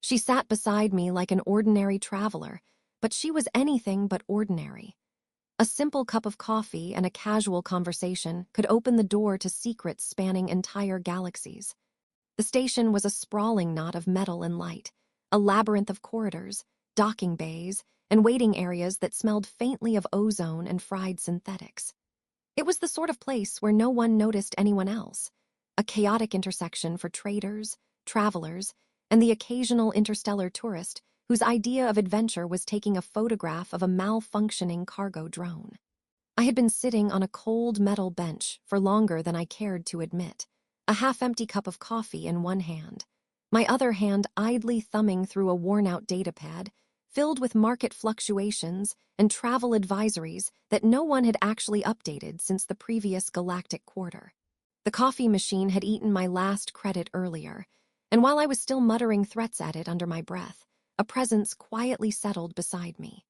She sat beside me like an ordinary traveler, but she was anything but ordinary. A simple cup of coffee and a casual conversation could open the door to secrets spanning entire galaxies. The station was a sprawling knot of metal and light, a labyrinth of corridors, docking bays, and waiting areas that smelled faintly of ozone and fried synthetics. It was the sort of place where no one noticed anyone else, a chaotic intersection for traders, travelers, and the occasional interstellar tourist whose idea of adventure was taking a photograph of a malfunctioning cargo drone. I had been sitting on a cold metal bench for longer than I cared to admit, a half-empty cup of coffee in one hand, my other hand idly thumbing through a worn-out datapad filled with market fluctuations and travel advisories that no one had actually updated since the previous galactic quarter. The coffee machine had eaten my last credit earlier, and while I was still muttering threats at it under my breath, a presence quietly settled beside me.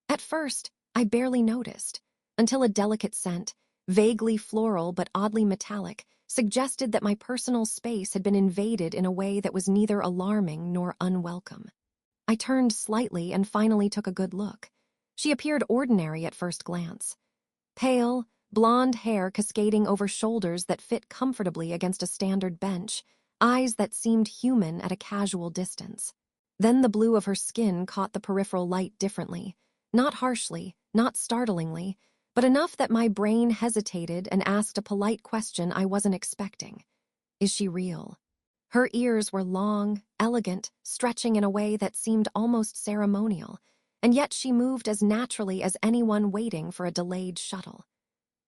At first, I barely noticed, until a delicate scent, vaguely floral but oddly metallic, suggested that my personal space had been invaded in a way that was neither alarming nor unwelcome. I turned slightly and finally took a good look. She appeared ordinary at first glance. Pale, blonde hair cascading over shoulders that fit comfortably against a standard bench, eyes that seemed human at a casual distance. Then the blue of her skin caught the peripheral light differently, not harshly, not startlingly, but enough that my brain hesitated and asked a polite question I wasn't expecting. Is she real? Her ears were long, elegant, stretching in a way that seemed almost ceremonial, and yet she moved as naturally as anyone waiting for a delayed shuttle.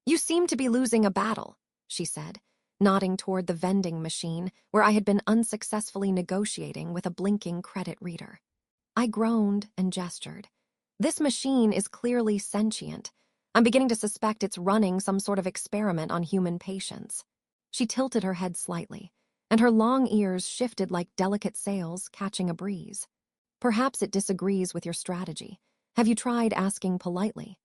"You seem to be losing a battle," she said, nodding toward the vending machine where I had been unsuccessfully negotiating with a blinking credit reader. I groaned and gestured. This machine is clearly sentient. I'm beginning to suspect it's running some sort of experiment on human patients. She tilted her head slightly, and her long ears shifted like delicate sails catching a breeze. "Perhaps it disagrees with your strategy. Have you tried asking politely?"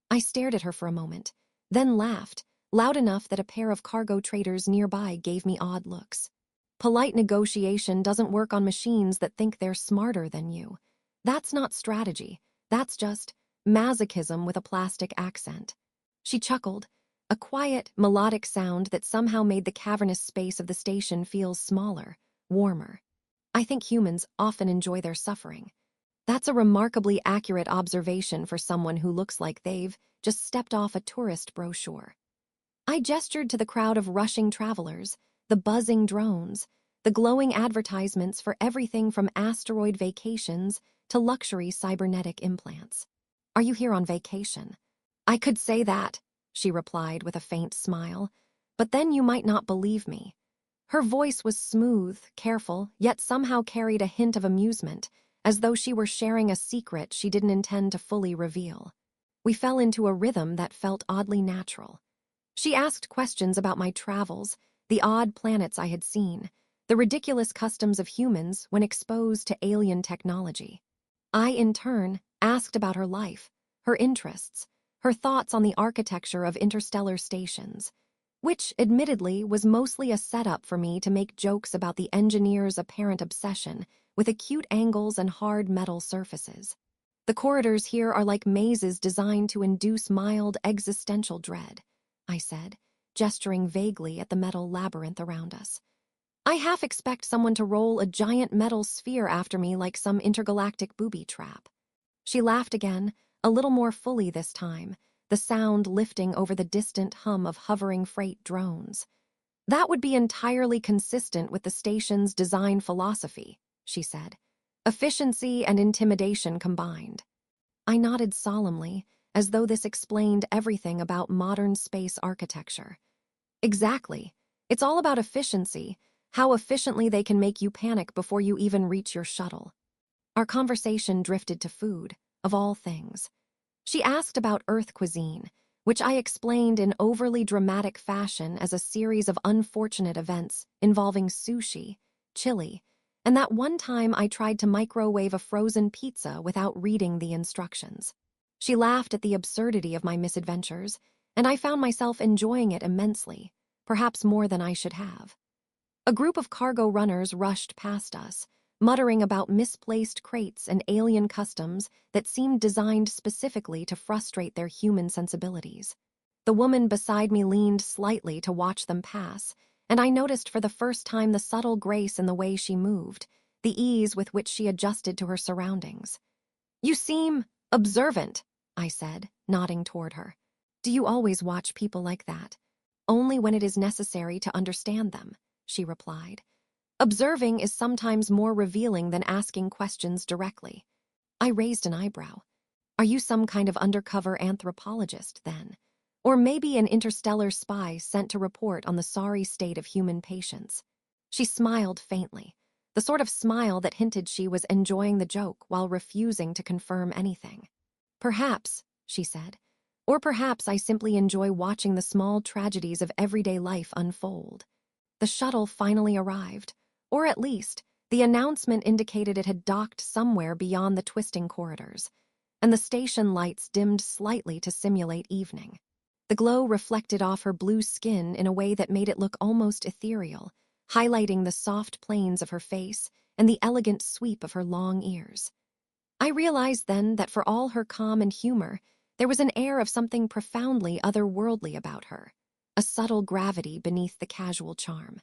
I stared at her for a moment, then laughed, loud enough that a pair of cargo traders nearby gave me odd looks. Polite negotiation doesn't work on machines that think they're smarter than you. That's not strategy. That's just masochism with a plastic accent. She chuckled, a quiet, melodic sound that somehow made the cavernous space of the station feel smaller, warmer. "I think humans often enjoy their suffering." That's a remarkably accurate observation for someone who looks like they've just stepped off a tourist brochure. I gestured to the crowd of rushing travelers, the buzzing drones, the glowing advertisements for everything from asteroid vacations to luxury cybernetic implants. "Are you here on vacation?" "I could say that," she replied with a faint smile, "but then you might not believe me." Her voice was smooth, careful, yet somehow carried a hint of amusement, as though she were sharing a secret she didn't intend to fully reveal. We fell into a rhythm that felt oddly natural. She asked questions about my travels, the odd planets I had seen, the ridiculous customs of humans when exposed to alien technology. I, in turn, asked about her life, her interests, her thoughts on the architecture of interstellar stations, which, admittedly, was mostly a setup for me to make jokes about the engineer's apparent obsession with acute angles and hard metal surfaces. "The corridors here are like mazes designed to induce mild existential dread," I said, gesturing vaguely at the metal labyrinth around us. "I half expect someone to roll a giant metal sphere after me like some intergalactic booby trap." She laughed again, a little more fully this time, the sound lifting over the distant hum of hovering freight drones. "That would be entirely consistent with the station's design philosophy," she said. "Efficiency and intimidation combined." I nodded solemnly, as though this explained everything about modern space architecture. "Exactly. It's all about efficiency, how efficiently they can make you panic before you even reach your shuttle." Our conversation drifted to food, of all things. She asked about Earth cuisine, which I explained in overly dramatic fashion as a series of unfortunate events involving sushi, chili, and that one time I tried to microwave a frozen pizza without reading the instructions. She laughed at the absurdity of my misadventures, and I found myself enjoying it immensely, perhaps more than I should have. A group of cargo runners rushed past us, muttering about misplaced crates and alien customs that seemed designed specifically to frustrate their human sensibilities. The woman beside me leaned slightly to watch them pass, and I noticed for the first time the subtle grace in the way she moved, the ease with which she adjusted to her surroundings. "You seem observant," I said, nodding toward her. "Do you always watch people like that?" "Only when it is necessary to understand them," she replied. "Observing is sometimes more revealing than asking questions directly." I raised an eyebrow. "Are you some kind of undercover anthropologist, then? Or maybe an interstellar spy sent to report on the sorry state of human patience?" She smiled faintly, the sort of smile that hinted she was enjoying the joke while refusing to confirm anything. "Perhaps," she said. "Or perhaps I simply enjoy watching the small tragedies of everyday life unfold." The shuttle finally arrived, or at least, the announcement indicated it had docked somewhere beyond the twisting corridors, and the station lights dimmed slightly to simulate evening. The glow reflected off her blue skin in a way that made it look almost ethereal, highlighting the soft planes of her face and the elegant sweep of her long ears. I realized then that for all her calm and humor, there was an air of something profoundly otherworldly about her, a subtle gravity beneath the casual charm.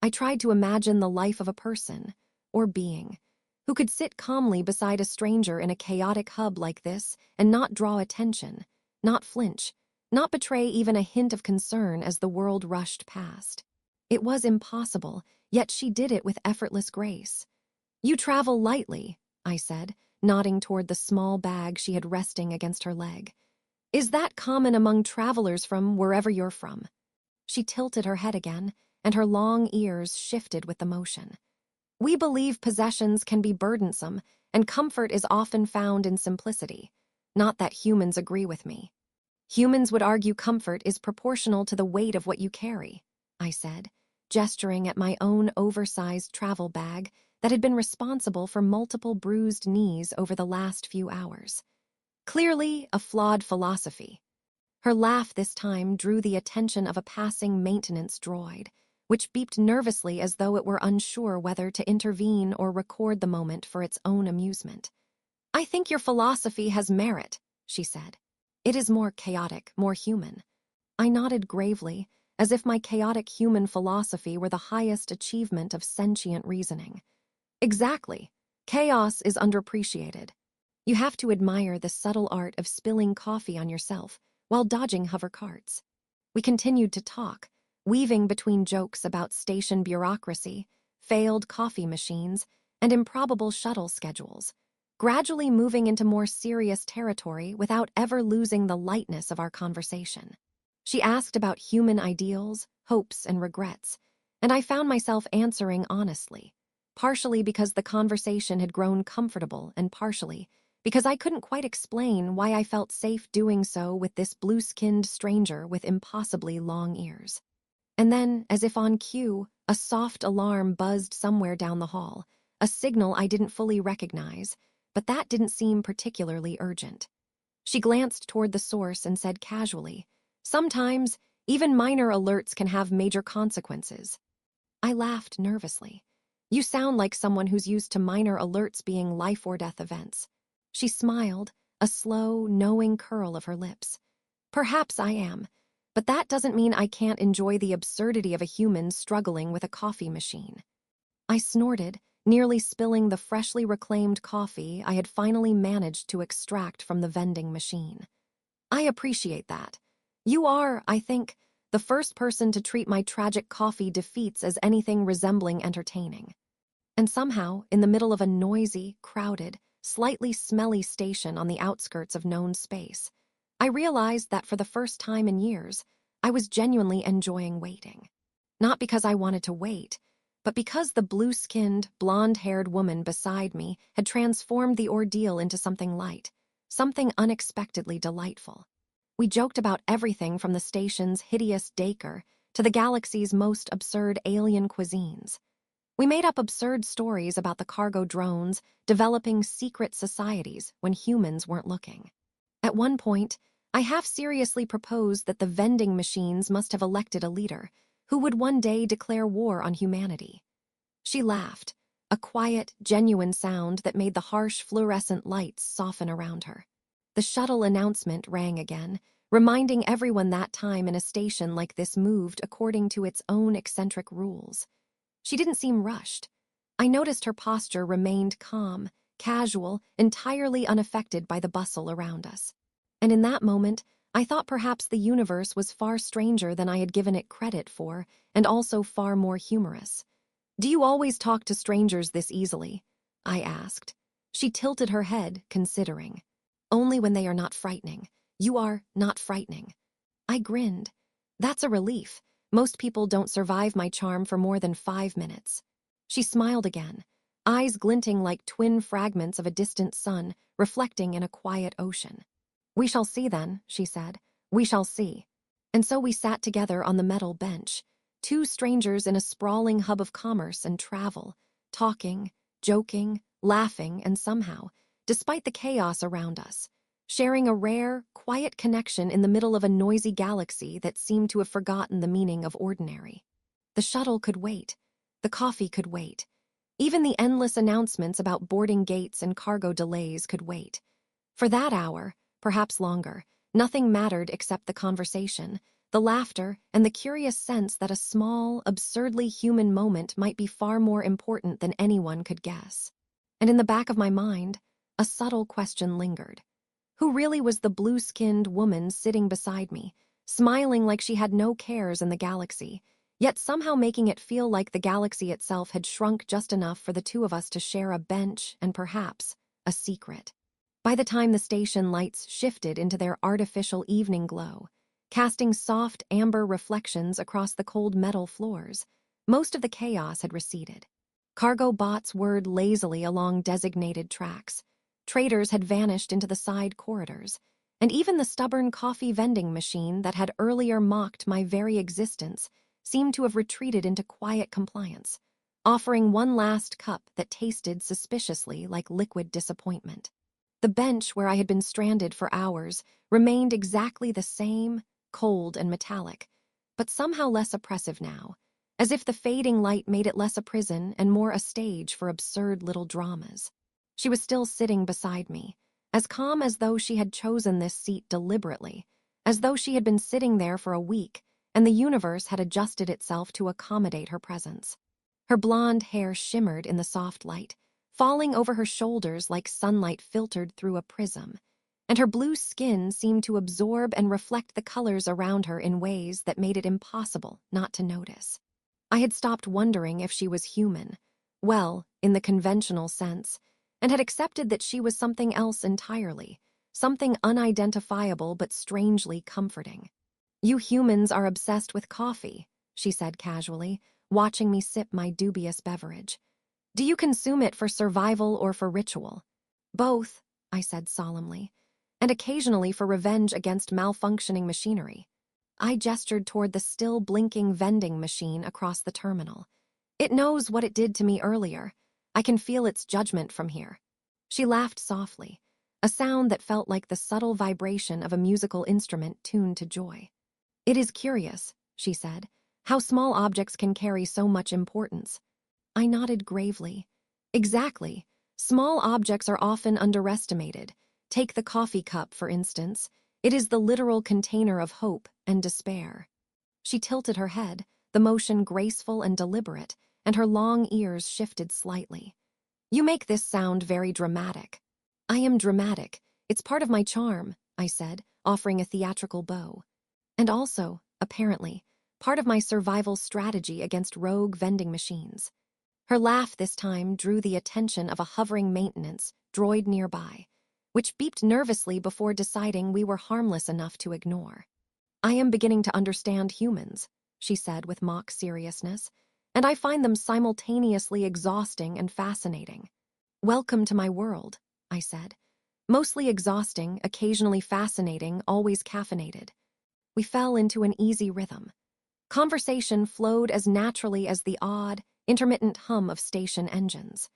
I tried to imagine the life of a person, or being, who could sit calmly beside a stranger in a chaotic hub like this and not draw attention, not flinch, not betray even a hint of concern as the world rushed past. It was impossible, yet she did it with effortless grace. "You travel lightly," I said, nodding toward the small bag she had resting against her leg. "Is that common among travelers from wherever you're from?" She tilted her head again, and her long ears shifted with the motion. "We believe possessions can be burdensome, and comfort is often found in simplicity. Not that humans agree with me. Humans would argue comfort is proportional to the weight of what you carry," I said, gesturing at my own oversized travel bag that had been responsible for multiple bruised knees over the last few hours. "Clearly a flawed philosophy." Her laugh this time drew the attention of a passing maintenance droid, which beeped nervously as though it were unsure whether to intervene or record the moment for its own amusement. "I think your philosophy has merit," she said. "It is more chaotic, more human." I nodded gravely, as if my chaotic human philosophy were the highest achievement of sentient reasoning. "Exactly. Chaos is underappreciated. You have to admire the subtle art of spilling coffee on yourself while dodging hover carts." We continued to talk, weaving between jokes about station bureaucracy, failed coffee machines, and improbable shuttle schedules, gradually moving into more serious territory without ever losing the lightness of our conversation. She asked about human ideals, hopes, and regrets, and I found myself answering honestly, partially because the conversation had grown comfortable and partially because I couldn't quite explain why I felt safe doing so with this blue-skinned stranger with impossibly long ears. And then, as if on cue, a soft alarm buzzed somewhere down the hall, a signal I didn't fully recognize, but that didn't seem particularly urgent. She glanced toward the source and said casually, "Sometimes, even minor alerts can have major consequences." I laughed nervously. "You sound like someone who's used to minor alerts being life-or-death events." She smiled, a slow, knowing curl of her lips. "Perhaps I am, but that doesn't mean I can't enjoy the absurdity of a human struggling with a coffee machine." I snorted, nearly spilling the freshly reclaimed coffee I had finally managed to extract from the vending machine. "I appreciate that. You are, I think, the first person to treat my tragic coffee defeats as anything resembling entertaining." And somehow, in the middle of a noisy, crowded, slightly smelly station on the outskirts of known space, I realized that for the first time in years, I was genuinely enjoying waiting. Not because I wanted to wait, but because the blue-skinned, blonde-haired woman beside me had transformed the ordeal into something light, something unexpectedly delightful. We joked about everything from the station's hideous daycare to the galaxy's most absurd alien cuisines. We made up absurd stories about the cargo drones developing secret societies when humans weren't looking. At one point, I half-seriously proposed that the vending machines must have elected a leader who would one day declare war on humanity. She laughed, a quiet, genuine sound that made the harsh fluorescent lights soften around her. The shuttle announcement rang again, reminding everyone that time in a station like this moved according to its own eccentric rules. She didn't seem rushed. I noticed her posture remained calm, casual, entirely unaffected by the bustle around us. And in that moment, I thought perhaps the universe was far stranger than I had given it credit for, and also far more humorous. "Do you always talk to strangers this easily?" I asked. She tilted her head, considering. "Only when they are not frightening. You are not frightening." I grinned. "That's a relief. Most people don't survive my charm for more than 5 minutes." She smiled again, eyes glinting like twin fragments of a distant sun reflecting in a quiet ocean. "We shall see then," she said. "We shall see." And so we sat together on the metal bench, two strangers in a sprawling hub of commerce and travel, talking, joking, laughing, and somehow, despite the chaos around us, sharing a rare, quiet connection in the middle of a noisy galaxy that seemed to have forgotten the meaning of ordinary. The shuttle could wait. The coffee could wait. Even the endless announcements about boarding gates and cargo delays could wait. For that hour, perhaps longer, nothing mattered except the conversation, the laughter, and the curious sense that a small, absurdly human moment might be far more important than anyone could guess. And in the back of my mind, a subtle question lingered. Who really was the blue-skinned woman sitting beside me, smiling like she had no cares in the galaxy, yet somehow making it feel like the galaxy itself had shrunk just enough for the two of us to share a bench and perhaps a secret? By the time the station lights shifted into their artificial evening glow, casting soft amber reflections across the cold metal floors, most of the chaos had receded. Cargo bots whirred lazily along designated tracks. Traders had vanished into the side corridors, and even the stubborn coffee vending machine that had earlier mocked my very existence seemed to have retreated into quiet compliance, offering one last cup that tasted suspiciously like liquid disappointment. The bench where I had been stranded for hours remained exactly the same, cold and metallic, but somehow less oppressive now, as if the fading light made it less a prison and more a stage for absurd little dramas. She was still sitting beside me, as calm as though she had chosen this seat deliberately, as though she had been sitting there for a week and the universe had adjusted itself to accommodate her presence. Her blonde hair shimmered in the soft light, falling over her shoulders like sunlight filtered through a prism, and her blue skin seemed to absorb and reflect the colors around her in ways that made it impossible not to notice. I had stopped wondering if she was human, well, in the conventional sense, and had accepted that she was something else entirely, something unidentifiable but strangely comforting. "You humans are obsessed with coffee," she said casually, watching me sip my dubious beverage. "Do you consume it for survival or for ritual?" "Both," I said solemnly, "and occasionally for revenge against malfunctioning machinery." I gestured toward the still blinking vending machine across the terminal. "It knows what it did to me earlier. I can feel its judgment from here." She laughed softly, a sound that felt like the subtle vibration of a musical instrument tuned to joy. "It is curious," she said, "how small objects can carry so much importance." I nodded gravely. "Exactly. Small objects are often underestimated. Take the coffee cup, for instance. It is the literal container of hope and despair." She tilted her head, the motion graceful and deliberate, and her long ears shifted slightly. "You make this sound very dramatic." "I am dramatic. It's part of my charm," I said, offering a theatrical bow. "And also, apparently, part of my survival strategy against rogue vending machines." Her laugh this time drew the attention of a hovering maintenance droid nearby, which beeped nervously before deciding we were harmless enough to ignore. "I am beginning to understand humans," she said with mock seriousness, "and I find them simultaneously exhausting and fascinating." "Welcome to my world," I said. "Mostly exhausting, occasionally fascinating, always caffeinated." We fell into an easy rhythm. Conversation flowed as naturally as the odd, intermittent hum of station engines.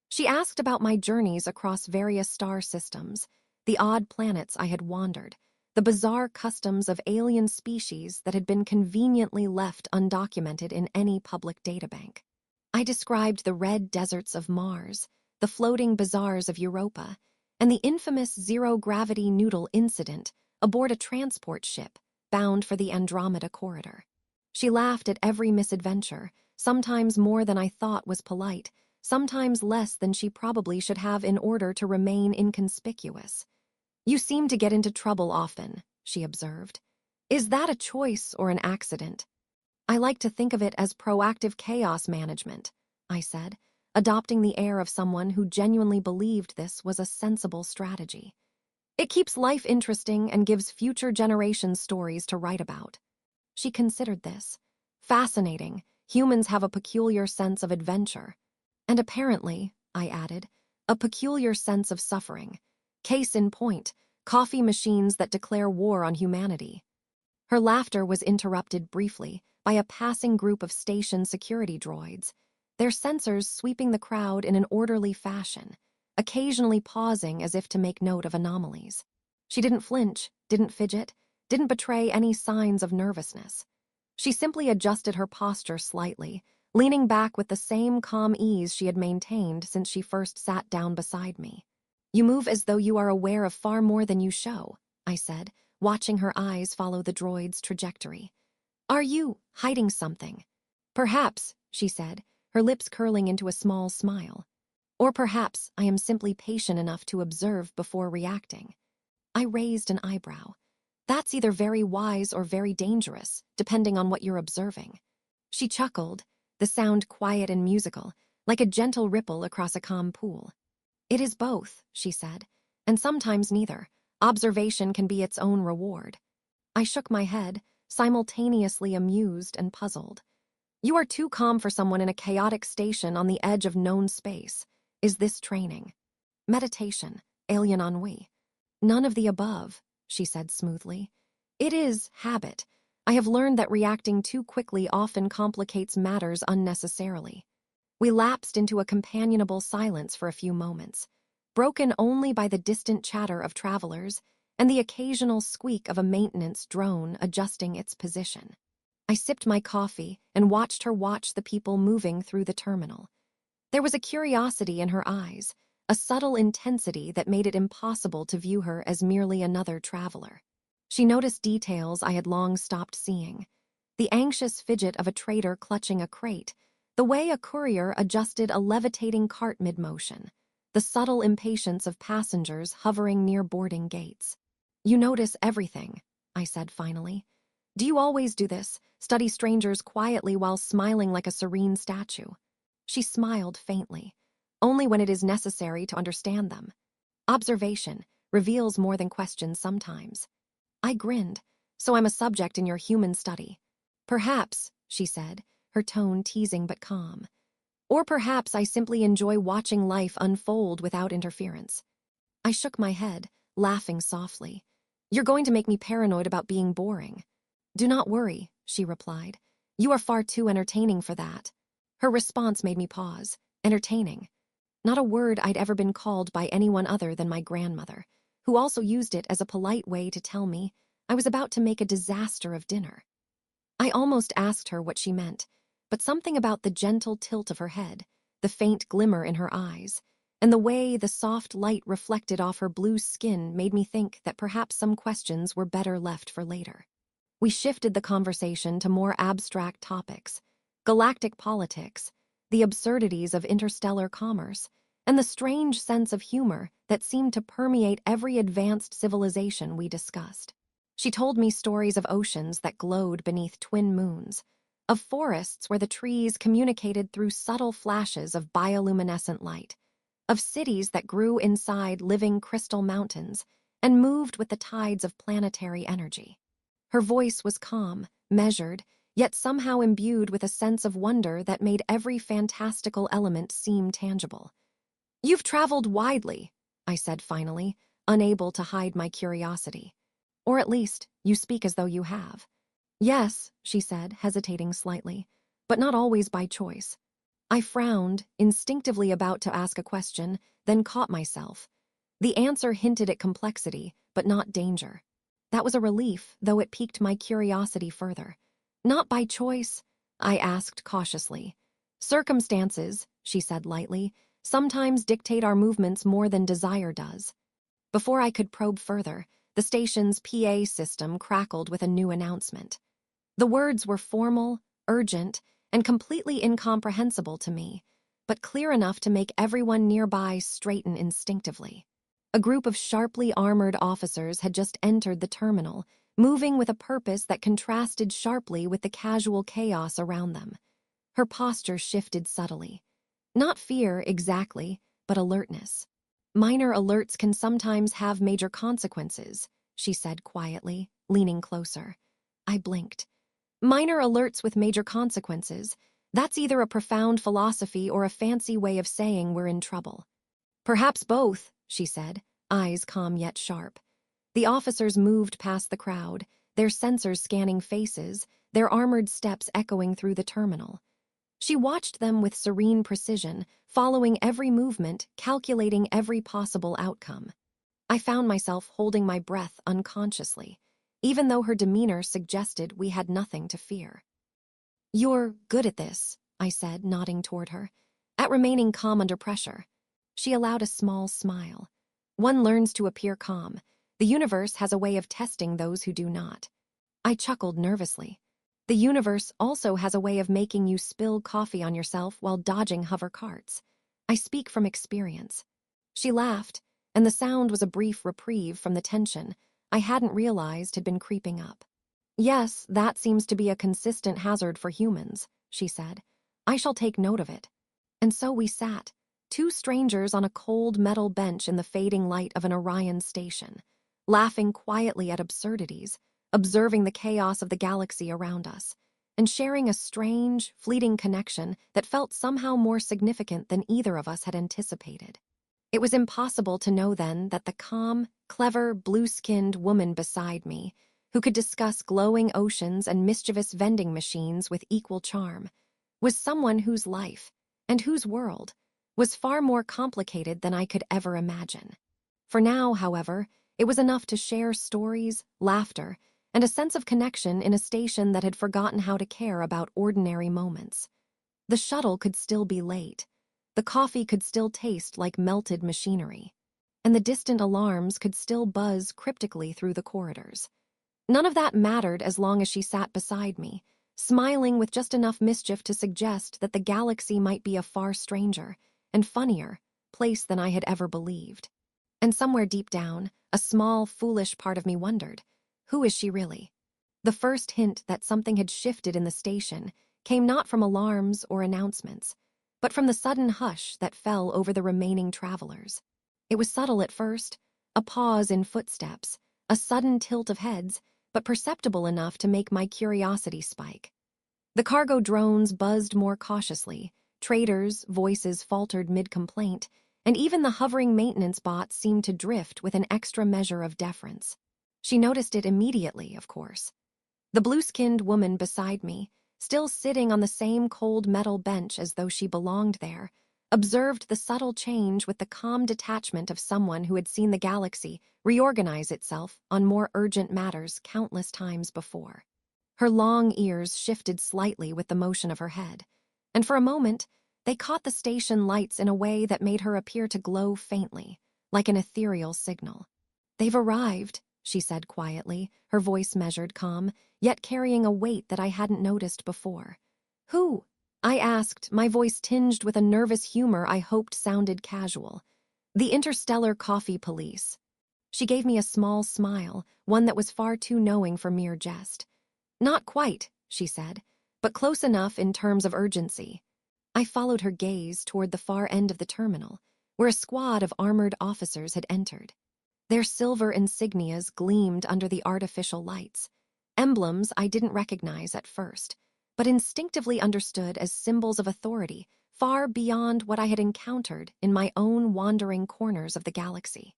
She asked about my journeys across various star systems, the odd planets I had wandered, the bizarre customs of alien species that had been conveniently left undocumented in any public databank. I described the red deserts of Mars, the floating bazaars of Europa, and the infamous zero-gravity noodle incident aboard a transport ship bound for the Andromeda Corridor. She laughed at every misadventure, sometimes more than I thought was polite, sometimes less than she probably should have in order to remain inconspicuous. "You seem to get into trouble often," she observed. "Is that a choice or an accident?" "I like to think of it as proactive chaos management," I said, adopting the air of someone who genuinely believed this was a sensible strategy. "It keeps life interesting and gives future generations stories to write about." She considered this. "Fascinating. Humans have a peculiar sense of adventure. And apparently," I added, "a peculiar sense of suffering. Case in point, coffee machines that declare war on humanity." Her laughter was interrupted briefly by a passing group of station security droids, their sensors sweeping the crowd in an orderly fashion, occasionally pausing as if to make note of anomalies. She didn't flinch, didn't fidget, didn't betray any signs of nervousness. She simply adjusted her posture slightly, leaning back with the same calm ease she had maintained since she first sat down beside me. "You move as though you are aware of far more than you show," I said, watching her eyes follow the droid's trajectory. "Are you hiding something?" "Perhaps," she said, her lips curling into a small smile. "Or perhaps I am simply patient enough to observe before reacting." I raised an eyebrow. "That's either very wise or very dangerous, depending on what you're observing." She chuckled, the sound quiet and musical, like a gentle ripple across a calm pool. "It is both," she said, "and sometimes neither. Observation can be its own reward." I shook my head, simultaneously amused and puzzled. "You are too calm for someone in a chaotic station on the edge of known space. Is this training? Meditation? Alien ennui?" "None of the above," she said smoothly. "It is habit. I have learned that reacting too quickly often complicates matters unnecessarily." We lapsed into a companionable silence for a few moments, broken only by the distant chatter of travelers and the occasional squeak of a maintenance drone adjusting its position. I sipped my coffee and watched her watch the people moving through the terminal. There was a curiosity in her eyes, a subtle intensity that made it impossible to view her as merely another traveler. She noticed details I had long stopped seeing: the anxious fidget of a trader clutching a crate, the way a courier adjusted a levitating cart mid-motion, the subtle impatience of passengers hovering near boarding gates. "You notice everything," I said finally. "Do you always do this, study strangers quietly while smiling like a serene statue?" She smiled faintly. "Only when it is necessary to understand them. Observation reveals more than questions sometimes." I grinned. "So I'm a subject in your human study." "Perhaps," she said, her tone teasing but calm. "Or perhaps I simply enjoy watching life unfold without interference." I shook my head, laughing softly. "You're going to make me paranoid about being boring." "Do not worry," she replied. "You are far too entertaining for that." Her response made me pause. Entertaining. Not a word I'd ever been called by anyone other than my grandmother, who also used it as a polite way to tell me I was about to make a disaster of dinner. I almost asked her what she meant, but something about the gentle tilt of her head, the faint glimmer in her eyes, and the way the soft light reflected off her blue skin made me think that perhaps some questions were better left for later. We shifted the conversation to more abstract topics: galactic politics, the absurdities of interstellar commerce, and the strange sense of humor that seemed to permeate every advanced civilization we discussed. She told me stories of oceans that glowed beneath twin moons, of forests where the trees communicated through subtle flashes of bioluminescent light, of cities that grew inside living crystal mountains and moved with the tides of planetary energy. Her voice was calm, measured, yet somehow imbued with a sense of wonder that made every fantastical element seem tangible. "You've traveled widely," I said finally, unable to hide my curiosity. "Or at least, you speak as though you have." "Yes," she said, hesitating slightly, "but not always by choice." I frowned, instinctively about to ask a question, then caught myself. The answer hinted at complexity, but not danger. That was a relief, though it piqued my curiosity further. "Not by choice?" I asked cautiously. Circumstances, she said lightly, sometimes dictate our movements more than desire does. Before I could probe further, the station's PA system crackled with a new announcement. The words were formal, urgent, and completely incomprehensible to me, but clear enough to make everyone nearby straighten instinctively. A group of sharply armored officers had just entered the terminal, moving with a purpose that contrasted sharply with the casual chaos around them. Her posture shifted subtly. Not fear, exactly, but alertness. Minor alerts can sometimes have major consequences, she said quietly, leaning closer. I blinked. Minor alerts with major consequences. That's either a profound philosophy or a fancy way of saying we're in trouble. Perhaps both, she said, eyes calm yet sharp. The officers moved past the crowd, their sensors scanning faces, their armored steps echoing through the terminal. She watched them with serene precision, following every movement, calculating every possible outcome. I found myself holding my breath unconsciously, even though her demeanor suggested we had nothing to fear. You're good at this, I said, nodding toward her, at remaining calm under pressure. She allowed a small smile. One learns to appear calm. The universe has a way of testing those who do not. I chuckled nervously. The universe also has a way of making you spill coffee on yourself while dodging hover carts. I speak from experience. She laughed, and the sound was a brief reprieve from the tension I hadn't realized had been creeping up. Yes, that seems to be a consistent hazard for humans, she said. I shall take note of it. And so we sat, two strangers on a cold metal bench in the fading light of an Orion station, laughing quietly at absurdities, observing the chaos of the galaxy around us, and sharing a strange, fleeting connection that felt somehow more significant than either of us had anticipated. It was impossible to know then that the calm, clever, blue-skinned woman beside me, who could discuss glowing oceans and mischievous vending machines with equal charm, was someone whose life, and whose world, was far more complicated than I could ever imagine. For now, however, it was enough to share stories, laughter, and a sense of connection in a station that had forgotten how to care about ordinary moments. The shuttle could still be late. The coffee could still taste like melted machinery. And the distant alarms could still buzz cryptically through the corridors. None of that mattered as long as she sat beside me, smiling with just enough mischief to suggest that the galaxy might be a far stranger and funnier place than I had ever believed. And somewhere deep down, a small, foolish part of me wondered, who is she really? The first hint that something had shifted in the station came not from alarms or announcements, but from the sudden hush that fell over the remaining travelers. It was subtle at first, a pause in footsteps, a sudden tilt of heads, but perceptible enough to make my curiosity spike. The cargo drones buzzed more cautiously, traders' voices faltered mid-complaint, and even the hovering maintenance bots seemed to drift with an extra measure of deference. She noticed it immediately, of course. The blue-skinned woman beside me, still sitting on the same cold metal bench as though she belonged there, observed the subtle change with the calm detachment of someone who had seen the galaxy reorganize itself on more urgent matters countless times before. Her long ears shifted slightly with the motion of her head, and for a moment, they caught the station lights in a way that made her appear to glow faintly, like an ethereal signal. "They've arrived," she said quietly, her voice measured, calm, yet carrying a weight that I hadn't noticed before. "Who?" I asked, my voice tinged with a nervous humor I hoped sounded casual. "The Interstellar Coffee Police." She gave me a small smile, one that was far too knowing for mere jest. "Not quite," she said, "but close enough in terms of urgency." I followed her gaze toward the far end of the terminal, where a squad of armored officers had entered. Their silver insignias gleamed under the artificial lights, emblems I didn't recognize at first, but instinctively understood as symbols of authority far beyond what I had encountered in my own wandering corners of the galaxy.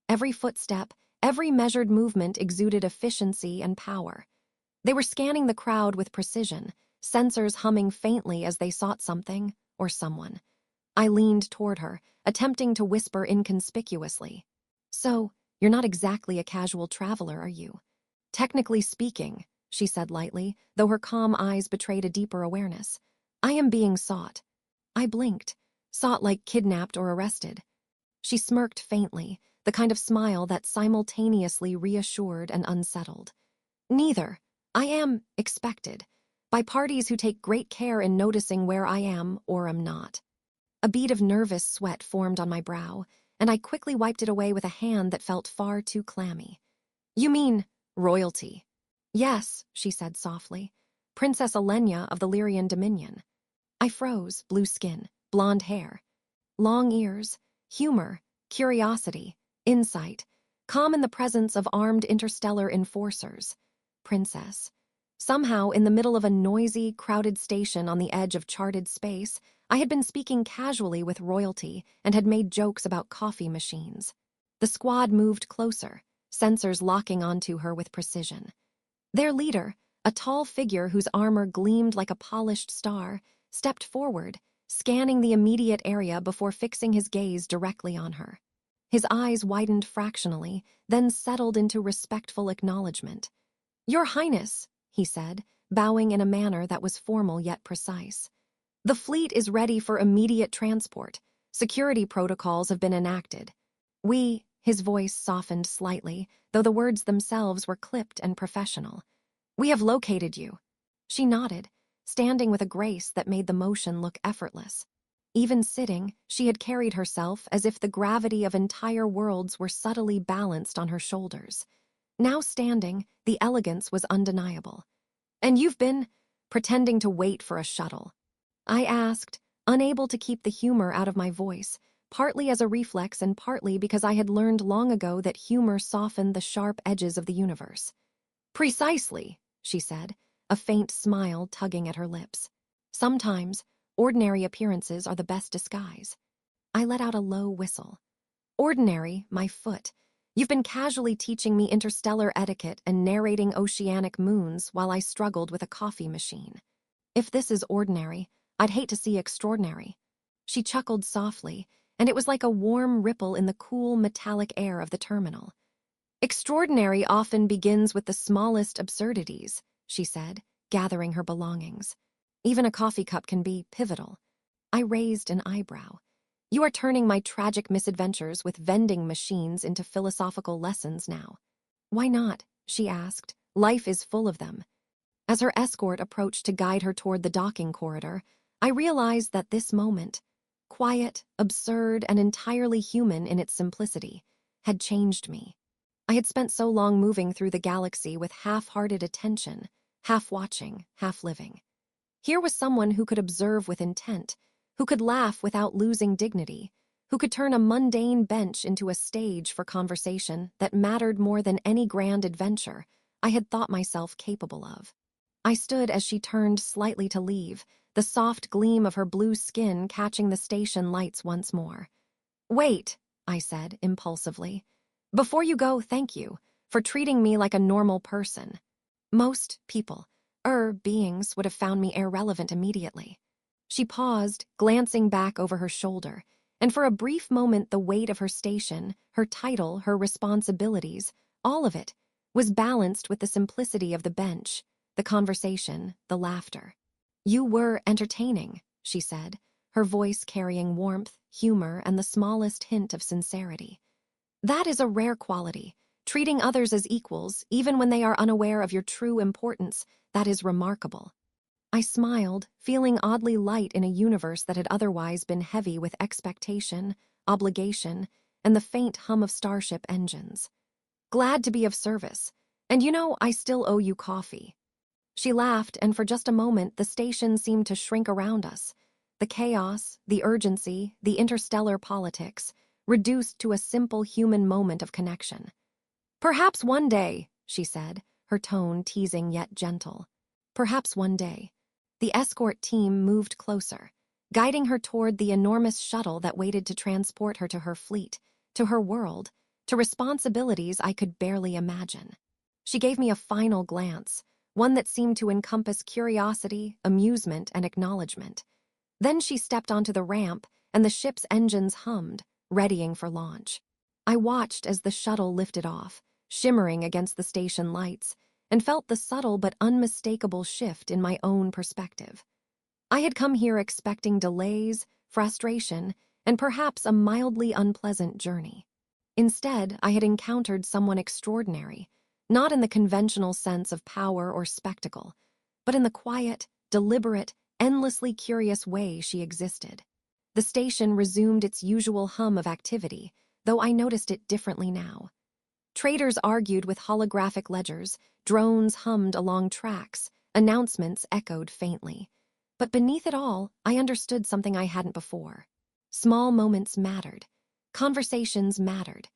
Every footstep, every measured movement exuded efficiency and power. They were scanning the crowd with precision, sensors humming faintly as they sought something or someone. I leaned toward her, attempting to whisper inconspicuously. "So, you're not exactly a casual traveler, are you?" "Technically speaking," she said lightly, though her calm eyes betrayed a deeper awareness. "I am being sought. I blinked, saw it like kidnapped or arrested. She smirked faintly, the kind of smile that simultaneously reassured and unsettled. Neither. I am expected, by parties who take great care in noticing where I am or am not. A bead of nervous sweat formed on my brow, and I quickly wiped it away with a hand that felt far too clammy. You mean royalty? Yes, she said softly. Princess Elenia of the Lyrian Dominion. I froze, blue skin, blonde hair, long ears, humor, curiosity, insight, calm in the presence of armed interstellar enforcers. Princess. Somehow, in the middle of a noisy, crowded station on the edge of charted space, I had been speaking casually with royalty and had made jokes about coffee machines. The squad moved closer, sensors locking onto her with precision. Their leader, a tall figure whose armor gleamed like a polished star, stepped forward, scanning the immediate area before fixing his gaze directly on her. His eyes widened fractionally, then settled into respectful acknowledgement. Your Highness, he said, bowing in a manner that was formal yet precise. The fleet is ready for immediate transport. Security protocols have been enacted. His voice softened slightly, though the words themselves were clipped and professional. We have located you. She nodded, standing with a grace that made the motion look effortless. Even sitting, she had carried herself as if the gravity of entire worlds were subtly balanced on her shoulders. Now standing, the elegance was undeniable. And you've been pretending to wait for a shuttle? I asked, unable to keep the humor out of my voice, partly as a reflex and partly because I had learned long ago that humor softened the sharp edges of the universe. Precisely, she said, a faint smile tugging at her lips. Sometimes, ordinary appearances are the best disguise. I let out a low whistle. Ordinary, my foot. You've been casually teaching me interstellar etiquette and narrating oceanic moons while I struggled with a coffee machine. If this is ordinary, I'd hate to see extraordinary. She chuckled softly, and it was like a warm ripple in the cool, metallic air of the terminal. Extraordinary often begins with the smallest absurdities, she said, gathering her belongings. Even a coffee cup can be pivotal. I raised an eyebrow. You are turning my tragic misadventures with vending machines into philosophical lessons now. Why not? She asked. Life is full of them. As her escort approached to guide her toward the docking corridor, I realized that this moment, quiet, absurd, and entirely human in its simplicity, had changed me. I had spent so long moving through the galaxy with half-hearted attention, half watching, half living. Here was someone who could observe with intent, who could laugh without losing dignity, who could turn a mundane bench into a stage for conversation that mattered more than any grand adventure I had thought myself capable of. I stood as she turned slightly to leave, the soft gleam of her blue skin catching the station lights once more. Wait, I said impulsively. Before you go, thank you for treating me like a normal person. Most people, beings, would have found me irrelevant immediately. She paused, glancing back over her shoulder, and for a brief moment the weight of her station, her title, her responsibilities, all of it, was balanced with the simplicity of the bench, the conversation, the laughter. You were entertaining, she said, her voice carrying warmth, humor, and the smallest hint of sincerity. That is a rare quality. Treating others as equals, even when they are unaware of your true importance, that is remarkable. I smiled, feeling oddly light in a universe that had otherwise been heavy with expectation, obligation, and the faint hum of starship engines. Glad to be of service. And I still owe you coffee. She laughed, and for just a moment the station seemed to shrink around us. The chaos, the urgency, the interstellar politics, reduced to a simple human moment of connection. Perhaps one day, she said, her tone teasing yet gentle. Perhaps one day. The escort team moved closer, guiding her toward the enormous shuttle that waited to transport her to her fleet, to her world, to responsibilities I could barely imagine. She gave me a final glance, one that seemed to encompass curiosity, amusement, and acknowledgement. Then she stepped onto the ramp, and the ship's engines hummed, readying for launch. I watched as the shuttle lifted off, shimmering against the station lights, and felt the subtle but unmistakable shift in my own perspective. I had come here expecting delays, frustration, and perhaps a mildly unpleasant journey. Instead, I had encountered someone extraordinary, not in the conventional sense of power or spectacle, but in the quiet, deliberate, endlessly curious way she existed. The station resumed its usual hum of activity, though I noticed it differently now. Traders argued with holographic ledgers, drones hummed along tracks, announcements echoed faintly. But beneath it all, I understood something I hadn't before. Small moments mattered. Conversations mattered.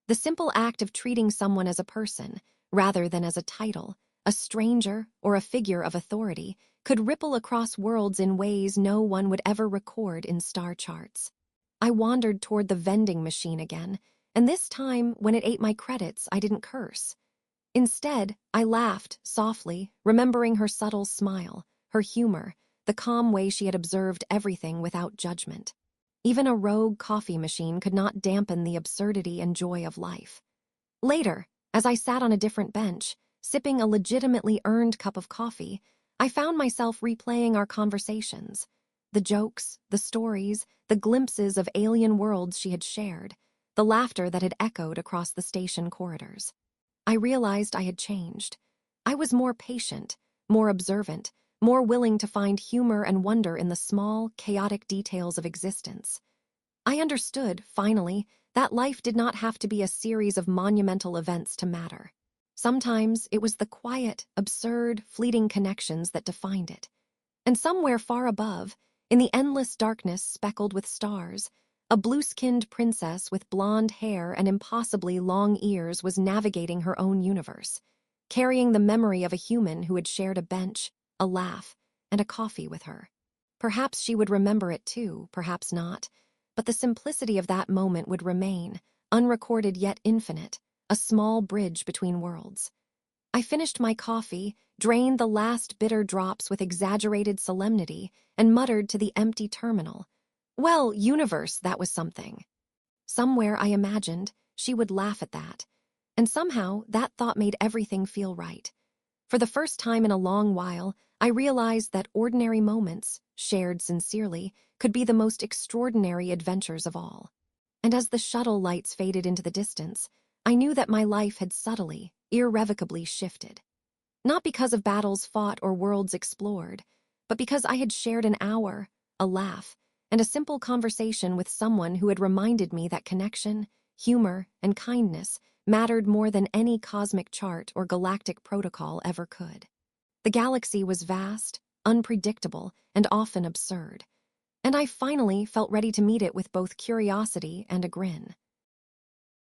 The simple act of treating someone as a person, rather than as a title, a stranger, or a figure of authority, could ripple across worlds in ways no one would ever record in star charts. I wandered toward the vending machine again, and this time, when it ate my credits, I didn't curse. Instead, I laughed softly, remembering her subtle smile, her humor, the calm way she had observed everything without judgment. Even a rogue coffee machine could not dampen the absurdity and joy of life. Later, as I sat on a different bench, sipping a legitimately earned cup of coffee, I found myself replaying our conversations. The jokes, the stories, the glimpses of alien worlds she had shared, the laughter that had echoed across the station corridors. I realized I had changed. I was more patient, more observant, more willing to find humor and wonder in the small, chaotic details of existence. I understood, finally, that life did not have to be a series of monumental events to matter. Sometimes it was the quiet, absurd, fleeting connections that defined it. And somewhere far above, in the endless darkness speckled with stars, a blue-skinned princess with blonde hair and impossibly long ears was navigating her own universe, carrying the memory of a human who had shared a bench, a laugh, and a coffee with her. Perhaps she would remember it too, perhaps not, but the simplicity of that moment would remain, unrecorded yet infinite, a small bridge between worlds. I finished my coffee, drained the last bitter drops with exaggerated solemnity, and muttered to the empty terminal, "Well, universe, that was something." Somewhere, I imagined, she would laugh at that, and somehow that thought made everything feel right. For the first time in a long while, I realized that ordinary moments, shared sincerely, could be the most extraordinary adventures of all. And as the shuttle lights faded into the distance, I knew that my life had subtly, irrevocably shifted. Not because of battles fought or worlds explored, but because I had shared an hour, a laugh, and a simple conversation with someone who had reminded me that connection, humor, and kindness mattered more than any cosmic chart or galactic protocol ever could. The galaxy was vast, unpredictable, and often absurd, and I finally felt ready to meet it with both curiosity and a grin.